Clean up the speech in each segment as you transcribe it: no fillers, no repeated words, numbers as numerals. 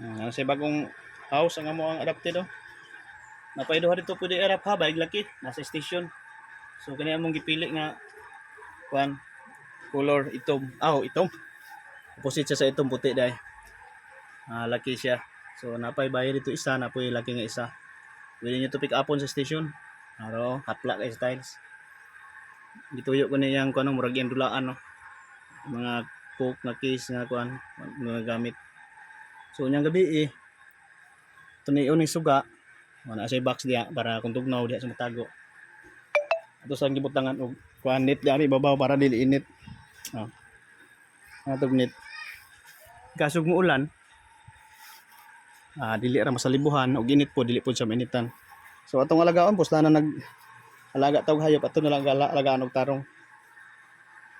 Sa bagong house ang amo ang adapted oh. Napaido dito pwede erap ha baig laki nasa station. So kani among gipili nga kuan color itom. Itom. Opposite siya sa itom puti dai. Laki siya. So napay bayad dito isa, napoy laki nga isa. Pwede niyo to pick upon sa station. Aro kapla kay styles. Gituyo ko niyang kuno murag dulaan no. Mga coke na case nga kuan mga gamit. So unyang gabi tunion ni suga. Wala say box diya para kung tugnaw diya sa matago. Ato sa gibutangan og kuan net diya ibabaw para dili init. Atog net. Kasug mo ulan, dili ra masalibuhan og init po dili po sa mainitan. So atong alagaon pusta na nag alaga tawag hayop ato na lang alagaan og tarong.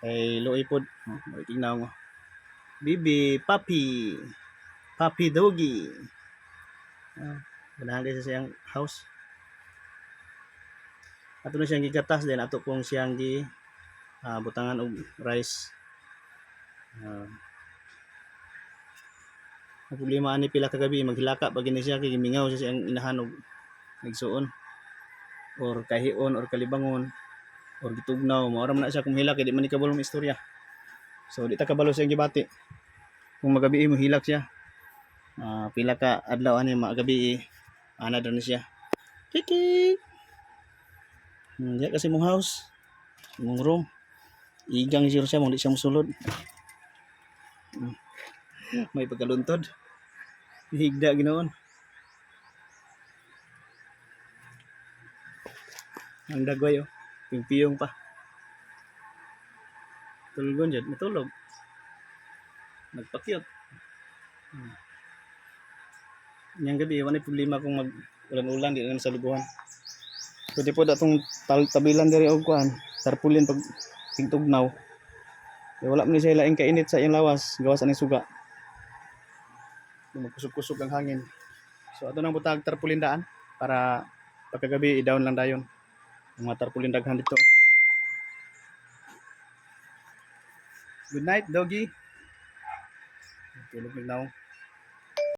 Ay luoy pod. Tingnaw mo. Bibi, puppy. Puppy doggy. Ganahan sa siyang house. Ato na siyang gigatas din ato pong siyang gi butangan og rice. Ang problema ani pila ka gabi maghilaka pag ini siya kay gimingaw siya siyang inahan og nagsuon or kahion or kalibangon or gitugnaw mao ra man na siya kung hilak kay di man ni kabalo istorya. So di ta kabalo siyang gibati. Kung magabi mo hilak siya. Pila ka adlaw ani magabi ana daw ni siya. Kiki. Diya kasi mong house. Mong room. Igang zero siya mong di siya mosulod. May pagkaluntod. Higda ginoon. Ang dagway oh. Piyong pa. Tulugon dyan. Matulog. Nagpakyot. Yang gabi, wala problema kung mag-ulan-ulan. Di na sa lubuhan. Pwede po datong tabilan dari og kuan. Tarpulin pag tingtugnaw. Wala man siya laing kainit sa iyang lawas. Gawas aning suga. Magkusog-kusog ang hangin. So ato nang butag tarpulin daan para pagkagabi i-down lang dayon. Mga tarpulin daghan dito. Good night, doggy. Tulog na